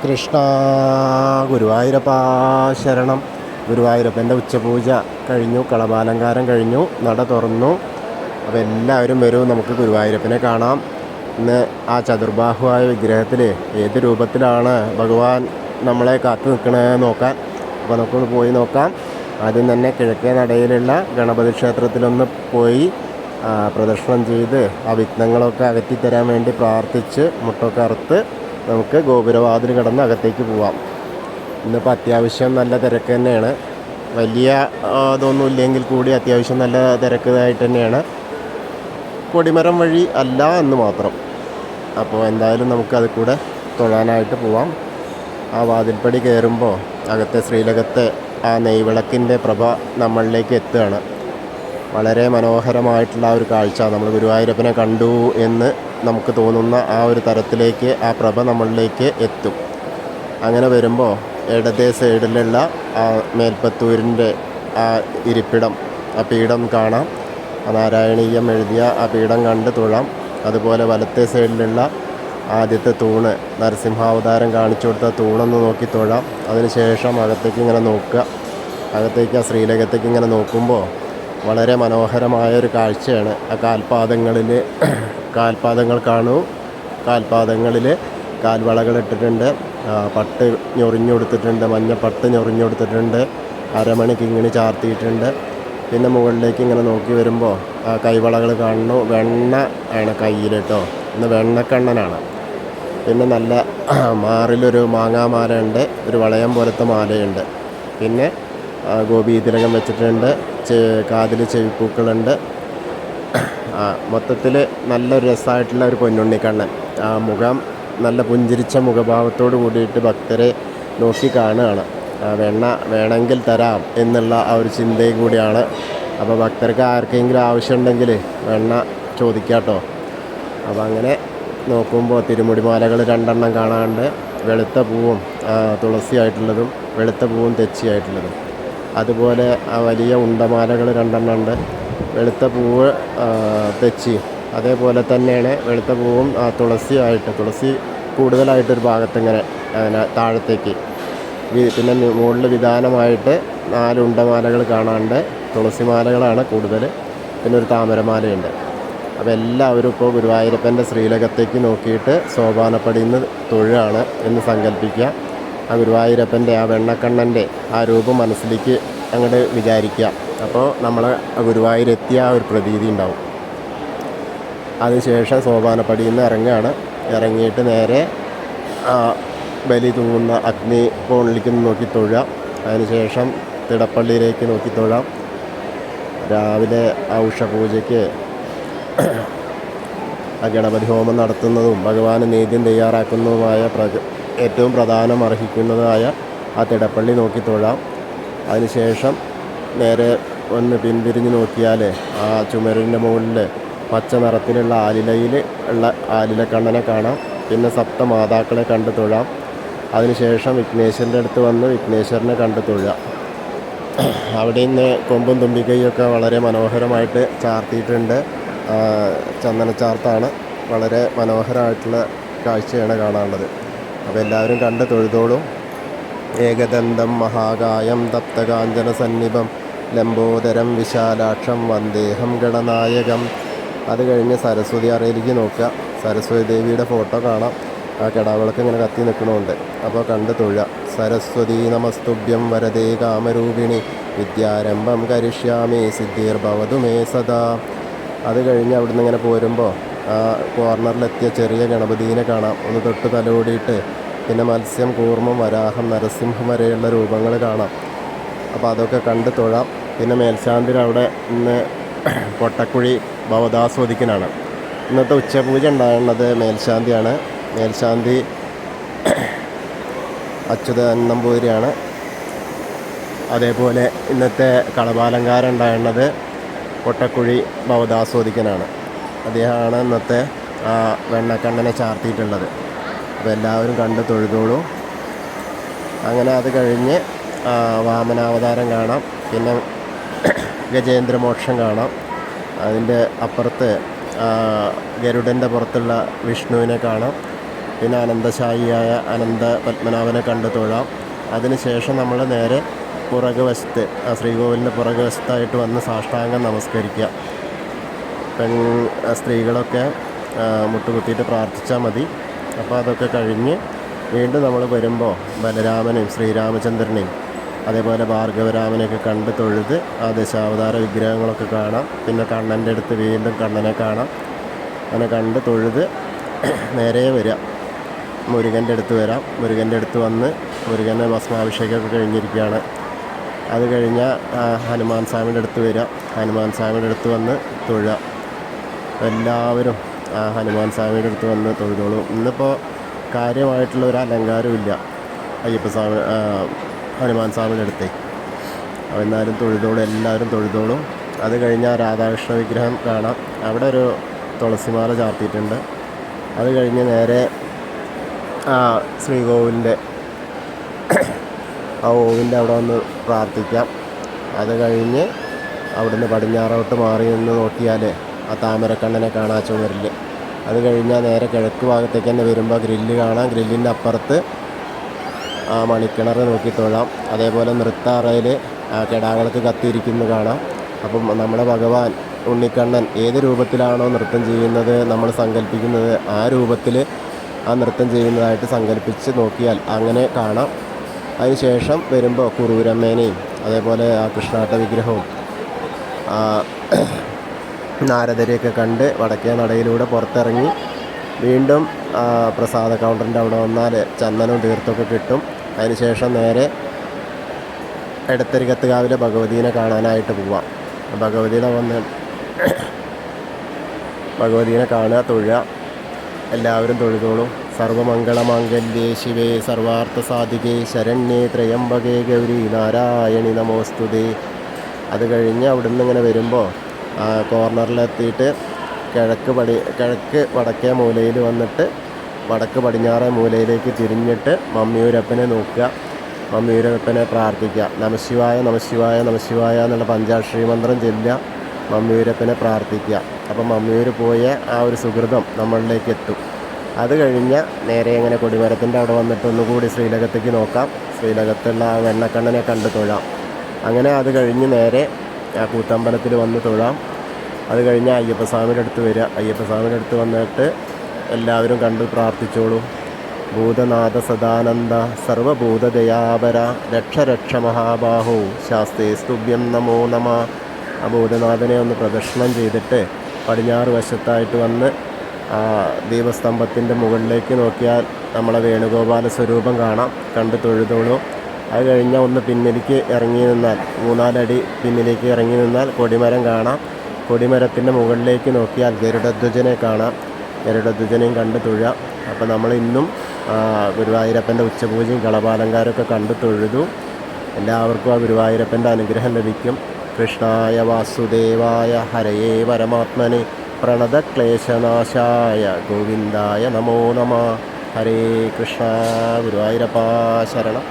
കൃഷ്ണ ഗുരുവായൂരപ്പ ശരണം. ഗുരുവായൂരപ്പൻ്റെ ഉച്ചപൂജ കഴിഞ്ഞു, കളഭാലങ്കാരം കഴിഞ്ഞു, നട തുറന്നു. അപ്പോൾ എല്ലാവരും വരൂ, നമുക്ക് ഗുരുവായൂരപ്പനെ കാണാം. ഇന്ന് ആ ചതുർബാഹുവായ വിഗ്രഹത്തിൽ ഏത് രൂപത്തിലാണ് ഭഗവാൻ നമ്മളെ കാത്തു നിൽക്കണത് നോക്കാൻ. അപ്പോൾ നമുക്കൊന്ന് പോയി നോക്കാം. ആദ്യം തന്നെ കിഴക്കേ നടയിലുള്ള ഗണപതി ക്ഷേത്രത്തിലൊന്ന് പോയി പ്രദക്ഷിണം ചെയ്ത് ആ വിഘ്നങ്ങളൊക്കെ അകറ്റിത്തരാൻ വേണ്ടി പ്രാർത്ഥിച്ച് മുട്ടൊക്കെ അറുത്ത് നമുക്ക് ഗോപുരവാതിൽ കടന്ന് അകത്തേക്ക് പോവാം. ഇന്നിപ്പോൾ അത്യാവശ്യം നല്ല തിരക്ക് തന്നെയാണ്. വലിയ ഇതൊന്നും ഇല്ലെങ്കിൽ കൂടി അത്യാവശ്യം നല്ല തിരക്കായിട്ട് തന്നെയാണ്. കൊടിമരം വഴി അല്ല എന്ന് മാത്രം. അപ്പോൾ എന്തായാലും നമുക്കത് കൂടെ തൊഴാനായിട്ട് പോവാം. ആ വാതിൽപ്പടി കയറുമ്പോൾ അകത്തെ ശ്രീലകത്തെ ആ നെയ്വിളക്കിൻ്റെ പ്രഭ നമ്മളിലേക്ക് എത്തുകയാണ്. വളരെ മനോഹരമായിട്ടുള്ള ആ ഒരു കാഴ്ച. നമ്മൾ ഗുരുവായൂരപ്പനെ കണ്ടു എന്ന് നമുക്ക് തോന്നുന്ന ആ ഒരു തരത്തിലേക്ക് ആ പ്രഭ നമ്മളിലേക്ക് എത്തും. അങ്ങനെ വരുമ്പോൾ ഇടതേ സൈഡിലുള്ള ആ മേൽപ്പത്തൂരിൻ്റെ ആ ഇരിപ്പിടം, ആ പീഠം കാണാം. നാരായണീയം എഴുതിയ ആ പീഠം കണ്ട് തൊഴാം. അതുപോലെ വലത്തെ സൈഡിലുള്ള ആദ്യത്തെ തൂണ്, നരസിംഹാവതാരം കാണിച്ചു കൊടുത്ത തൂണൊന്ന് നോക്കി തൊഴാം. അതിനുശേഷം അകത്തേക്ക് ഇങ്ങനെ നോക്കുക. അകത്തേക്ക് ആ ശ്രീലകത്തേക്ക് ഇങ്ങനെ നോക്കുമ്പോൾ വളരെ മനോഹരമായൊരു കാഴ്ചയാണ്. ആ കാൽപാദങ്ങൾ കാണൂ. കാൽപാദങ്ങളിൽ കാൽവളകൾ ഇട്ടിട്ടുണ്ട്, പട്ട് ഞൊറിഞ്ഞുകൊടുത്തിട്ടുണ്ട്, മഞ്ഞപ്പട്ട് ഞൊറിഞ്ഞുകൊടുത്തിട്ടുണ്ട്, അരമണി കിങ്ങിണി ചാർത്തിയിട്ടുണ്ട്. പിന്നെ മുകളിലേക്ക് ഇങ്ങനെ നോക്കി വരുമ്പോൾ ആ കൈവളകൾ കാണുന്നു. വെണ്ണ ആണ് കയ്യിൽ കേട്ടോ, ഇന്ന് വെണ്ണക്കണ്ണനാണ്. പിന്നെ നല്ല മാറിലൊരു മാങ്ങാമാല ഉണ്ട്, ഒരു വളയം പോലത്തെ മാലയുണ്ട്. പിന്നെ ഗോപീതിലകം വെച്ചിട്ടുണ്ട്, കാതിൽ ചെവിപ്പൂക്കളുണ്ട്. മൊത്തത്തിൽ നല്ലൊരു രസമായിട്ടുള്ള ഒരു പൊന്നുണ്ണിക്കണ്ണൻ. ആ മുഖം നല്ല പുഞ്ചിരിച്ച മുഖഭാവത്തോട് കൂടിയിട്ട് ഭക്തരെ നോക്കി കാണുകയാണ്. വെണ്ണ വേണമെങ്കിൽ തരാം എന്നുള്ള ആ ഒരു ചിന്തയും കൂടിയാണ്. അപ്പോൾ ഭക്തർക്ക് ആർക്കെങ്കിലും ആവശ്യമുണ്ടെങ്കിൽ വെണ്ണ ചോദിക്കാട്ടോ. അപ്പോൾ അങ്ങനെ നോക്കുമ്പോൾ തിരുമുടിമാലകൾ 2 കാണാണ്ട്, വെളുത്ത പൂവും തുളസിയായിട്ടുള്ളതും വെളുത്ത പൂവും തെച്ചിയായിട്ടുള്ളതും. അതുപോലെ ആ വലിയ ഉണ്ടമാലകൾ 2 ഉണ്ട്, വെളുത്ത പൂവ് തെച്ചി. അതേപോലെ തന്നെയാണ് വെളുത്ത പൂവും തുളസി കൂടുതലായിട്ടൊരു ഭാഗത്തിങ്ങനെ താഴത്തേക്ക്. പിന്നെ മുകളിൽ വിധാനമായിട്ട് 4 ഉണ്ടമാലകൾ കാണാണ്ട്, തുളസിമാലകളാണ് കൂടുതൽ. പിന്നെ ഒരു താമരമാലയുണ്ട്. അപ്പോൾ എല്ലാവരും ഇപ്പോൾ ഗുരുവായൂരപ്പൻ്റെ ശ്രീലകത്തേക്ക് നോക്കിയിട്ട് സോപാനപ്പടിയിൽ നിന്ന് തൊഴുകയാണ് എന്ന് സങ്കല്പിക്കുക. ആ ഗുരുവായൂരപ്പൻ്റെ ആ വെണ്ണക്കണ്ണൻ്റെ ആ രൂപം മനസ്സിലേക്ക് അങ്ങോട്ട് വിചാരിക്കുക. അപ്പോൾ നമ്മൾ ഗുരുവായൂരെത്തിയ ആ ഒരു പ്രതീതി ഉണ്ടാവും. അതിനുശേഷം സോപാനപ്പടിയിൽ നിന്ന് ഇറങ്ങുകയാണ്. ഇറങ്ങിയിട്ട് നേരെ ബലി തൂങ്ങുന്ന അഗ്നി കോണിലേക്ക് നോക്കി തൊഴുക. അതിനുശേഷം തിടപ്പള്ളിയിലേക്ക് നോക്കി തൊഴാം. രാവിലെ ഉഷപൂജയ്ക്ക് ഗണപതി ഹോമം നടത്തുന്നതും ഭഗവാന് നേദ്യം തയ്യാറാക്കുന്നതുമായ ഏറ്റവും പ്രധാനം അർഹിക്കുന്നതായ ആ തിടപ്പള്ളി നോക്കി തൊഴാം. അതിനുശേഷം നേരെ ഒന്ന് പിന്തിരിഞ്ഞ് നോക്കിയാൽ ആ ചുമരിൻ്റെ മുകളിൽ പച്ച നിറത്തിലുള്ള ആലിലയിൽ ഉള്ള ആലിലക്കണ്ണനെ കാണാം. പിന്നെ സപ്തമാതാക്കളെ കണ്ട് തൊഴാം. അതിനുശേഷം വിഘ്നേശ്വരൻ്റെ അടുത്ത് വന്ന് വിഘ്നേശ്വരനെ കണ്ട് തൊഴാം. അവിടെ നിന്ന് കൊമ്പും തുമ്പിക്കൈയൊക്കെ വളരെ മനോഹരമായിട്ട് ചാർത്തിയിട്ടുണ്ട്. ചന്ദനച്ചാർത്താണ്. വളരെ മനോഹരമായിട്ടുള്ള കാഴ്ചയാണ് കാണാനുള്ളത്. അപ്പോൾ എല്ലാവരും കണ്ട് തൊഴുതോളും. ഏകദന്തം മഹാകായം തപ്തകാഞ്ചന സന്നിഭം ലംബോദരം വിശാലാക്ഷം വന്ദേഹം ഗണനായകം. അത് കഴിഞ്ഞ് സരസ്വതി അറയിലേക്ക് നോക്കുക. സരസ്വതി ദേവിയുടെ ഫോട്ടോ കാണാം. ആ കിടാവിളക്ക് ഇങ്ങനെ കത്തി നിൽക്കണമുണ്ട്. അപ്പോൾ കണ്ട് തൊഴുക. സരസ്വതി നമസ്തുഭ്യം വരദേ കാമരൂപിണി വിദ്യാരംഭം കരിഷ്യാമി സിദ്ധിർഭവതു മേ സദാ. അത് കഴിഞ്ഞ് അവിടുന്ന് ഇങ്ങനെ പോരുമ്പോൾ ആ കോർണറിലെത്തിയ ചെറിയ ഗണപതിനെ കാണാം. ഒന്ന് തൊട്ട് തലോടിയിട്ട് പിന്നെ മത്സ്യം, കൂർമ്മം, വരാഹം, നരസിംഹം വരെയുള്ള രൂപങ്ങൾ കാണാം. അപ്പോൾ അതൊക്കെ കണ്ട് തൊഴാം. പിന്നെ മേൽശാന്തിയിൽ അവിടെ ഇന്ന് പൊട്ടക്കുഴി ഭവദാസ്വദിക്കനാണ്. ഇന്നത്തെ ഉച്ചപൂജ ഉണ്ടാകുന്നത് മേൽശാന്തിയാണ്. മേൽശാന്തി അച്യുതൻ നമ്പൂതിരിയാണ്. അതേപോലെ ഇന്നത്തെ കളഭാലങ്കാരം ഉണ്ടാകുന്നത് പൊട്ടക്കുഴി ഭവദാസ്വദിക്കനാണ്. അദ്ദേഹമാണ് ഇന്നത്തെ വെണ്ണക്കണ്ണനെ ചാർത്തിയിട്ടുള്ളത്. അപ്പോൾ എല്ലാവരും കണ്ട് തൊഴുതോളൂ. അങ്ങനെ അത് കഴിഞ്ഞ് വാമനാവതാരം കാണാം. പിന്നെ ഗജേന്ദ്രമോക്ഷം കാണാം. അതിൻ്റെ അപ്പുറത്ത് ഗരുഡൻ്റെ പുറത്തുള്ള വിഷ്ണുവിനെ കാണാം. പിന്നെ അനന്തശായിയായ അനന്ത പത്മനാഭനെ കണ്ട് തൊഴാം. അതിനുശേഷം നമ്മൾ നേരെ പുറകു വശത്ത് ശ്രീകോവിലിൻ്റെ പുറകു വശത്തായിട്ട് വന്ന് സാഷ്ടാംഗം നമസ്കരിക്കുക. സ്ത്രീകളൊക്കെ മുട്ടുകുത്തിയിട്ട് പ്രാർത്ഥിച്ചാൽ മതി. അപ്പോൾ അതൊക്കെ കഴിഞ്ഞ് വീണ്ടും നമ്മൾ വരുമ്പോൾ ബലരാമനെയും ശ്രീരാമചന്ദ്രനെയും അതേപോലെ ഭാർഗവരാമനെയൊക്കെ കണ്ട് തൊഴുത് ആ ദശാവതാര വിഗ്രഹങ്ങളൊക്കെ കാണാം. പിന്നെ കണ്ണൻ്റെ അടുത്ത് വീണ്ടും കണ്ണനെ കാണാം. അങ്ങനെ കണ്ട് തൊഴുത് നേരെ വരിക, മുരുകൻ്റെ അടുത്ത് വരാം. മുരുകൻ്റെ അടുത്ത് വന്ന് മുരുകൻ്റെ ഭസ്മാഭിഷേകമൊക്കെ കഴിഞ്ഞിരിക്കുകയാണ്. അത് കഴിഞ്ഞാൽ ഹനുമാൻ സ്വാമിയുടെ അടുത്ത് വരിക, ഹനുമാൻ സ്വാമിയുടെ അടുത്ത് വന്ന് തൊഴുക. എല്ലാവരും ഹനുമാൻ സ്വാമിയുടെ അടുത്ത് വന്ന് തൊഴുതോളും. ഇന്നിപ്പോൾ കാര്യമായിട്ടുള്ള ഒരു അലങ്കാരവും ഇല്ല അയ്യപ്പസ്വാമി ഹനുമാൻ സ്വാമിയുടെ അടുത്ത്. എന്നാലും തൊഴുതോളും, എല്ലാവരും തൊഴുതോളും. അത് കഴിഞ്ഞാൽ രാധാകൃഷ്ണ വിഗ്രഹം കാണാം. അവിടെ ഒരു തുളസിമാല ചാർത്തിയിട്ടുണ്ട്. അത് കഴിഞ്ഞ് നേരെ ശ്രീകോവിലിൻ്റെ ആ ഓവിൻ്റെ അവിടെ വന്ന് പ്രാർത്ഥിക്കാം. അത് കഴിഞ്ഞ് അവിടുന്ന് പടിഞ്ഞാറോട്ട് മാറി നിന്ന് നോക്കിയാൽ ആ താമരക്കണ്ണനെ കാണാൻ ചുമരിൽ. അത് കഴിഞ്ഞാൽ നേരെ കിഴക്ക് ഭാഗത്തേക്ക് തന്നെ വരുമ്പോൾ ഗ്രില്ല് കാണാം. ഗ്രില്ലിൻ്റെ അപ്പുറത്ത് ആ മണിക്കിണർ നോക്കി തൊഴാം. അതേപോലെ നൃത്താറയിൽ കിടാങ്ങൾക്ക് കത്തിയിരിക്കുന്നത് കാണാം. അപ്പം നമ്മുടെ ഭഗവാൻ ഉണ്ണിക്കണ്ണൻ ഏത് രൂപത്തിലാണോ നൃത്തം ചെയ്യുന്നത് നമ്മൾ സങ്കല്പിക്കുന്നത്, ആ രൂപത്തിൽ ആ നൃത്തം ചെയ്യുന്നതായിട്ട് സങ്കല്പിച്ച് നോക്കിയാൽ അങ്ങനെ കാണാം. അതിനുശേഷം വരുമ്പോൾ കുറൂരമ്മേനെയും അതേപോലെ ആ കൃഷ്ണാട്ട വിഗ്രഹവും നാരദരെയൊക്കെ കണ്ട് വടക്കേ നടയിലൂടെ പുറത്തിറങ്ങി വീണ്ടും പ്രസാദ കൗണ്ടറിൻ്റെ അവിടെ വന്നാൽ ചന്ദനവും തീർത്ഥമൊക്കെ കിട്ടും. അതിനുശേഷം നേരെ എടത്തരികത്തുകാവിലെ ഭഗവതീനെ കാണാനായിട്ട് പോവാം. ഭഗവതീനെ കാണുക, തൊഴുക. എല്ലാവരും തൊഴുതോളും. സർവമംഗളമാംഗല്യേ ശിവേ സർവാർത്ഥസാധികേ ശരണ്യേ ത്രയംബകേ ഗൗരി നാരായണി നമോസ്തുതേ. അത് കഴിഞ്ഞ് അവിടുന്ന് ഇങ്ങനെ വരുമ്പോൾ കോർണറിലെത്തിയിട്ട് കിഴക്ക് വടക്കേ മൂലയിൽ വന്നിട്ട് വടക്ക് പടിഞ്ഞാറേ മൂലയിലേക്ക് തിരിഞ്ഞിട്ട് മമ്മിയൂരപ്പനെ നോക്കുക, മമ്മിയൂരപ്പനെ പ്രാർത്ഥിക്കുക. നമശിവായ നമശിവായ നമശിവായ എന്നുള്ള പഞ്ചാക്ഷരി മന്ത്രം ചൊല്ലുക, മമ്മിയൂരപ്പനെ പ്രാർത്ഥിക്കുക. അപ്പം മമ്മിയൂർ പോയ ആ ഒരു സുഹൃതം നമ്മളിലേക്ക് എത്തും. അത് കഴിഞ്ഞ് നേരെ ഇങ്ങനെ കൊടിമരത്തിൻ്റെ അവിടെ വന്നിട്ട് ഒന്നുകൂടി ശ്രീലകത്തേക്ക് നോക്കാം. ശ്രീലകത്തുള്ള ആ വെണ്ണക്കണ്ണനെ കണ്ട് തൊഴാം. അങ്ങനെ അത് കഴിഞ്ഞ് നേരെ ആ കൂത്തമ്പലത്തിൽ വന്ന് തൊഴാം. അത് കഴിഞ്ഞ് അയ്യപ്പസ്വാമിയുടെ അടുത്ത് വരിക. അയ്യപ്പസ്വാമിയുടെ അടുത്ത് വന്നിട്ട് എല്ലാവരും കണ്ട് പ്രാർത്ഥിച്ചോളൂ. ഭൂതനാഥ സദാനന്ദ സർവഭൂതദയാപര രക്ഷ രക്ഷ മഹാബാഹു ശാസ്തേ സ്തുഭ്യം നമോ നമ. ആ ഭൂതനാഥനെ ഒന്ന് പ്രദക്ഷിണം ചെയ്തിട്ട് പടിഞ്ഞാറ് വശത്തായിട്ട് വന്ന് ദീപസ്തംഭത്തിൻ്റെ മുകളിലേക്ക് നോക്കിയാൽ നമ്മളെ വേണുഗോപാല സ്വരൂപം കാണാം. കണ്ട് തൊഴുതോളൂ. അത് കഴിഞ്ഞാൽ ഒന്ന് പിന്നിലേക്ക് ഇറങ്ങി നിന്നാൽ 3-4 അടി പിന്നിലേക്ക് ഇറങ്ങി നിന്നാൽ കൊടിമരം കാണാം. കൊടിമരത്തിൻ്റെ മുകളിലേക്ക് നോക്കിയാൽ ഗരുഡധ്വജനെ കാണാം. ഗരുഡധ്വജനെയും കണ്ട് തൊഴുക. അപ്പോൾ നമ്മൾ ഇന്നും ഗുരുവായൂരപ്പൻ്റെ ഉച്ചപൂജയും കളഭാലങ്കാരമൊക്കെ കണ്ട് തൊഴുതു. എല്ലാവർക്കും ആ ഗുരുവായൂരപ്പൻ്റെ അനുഗ്രഹം ലഭിക്കും. കൃഷ്ണായ വാസുദേവായ ഹരയേ പരമാത്മനെ പ്രണതക്ലേശനാശായ ഗോവിന്ദായ നമോ നമ. ഹരേ കൃഷ്ണ. ഗുരുവായൂരപ്പ ശരണം.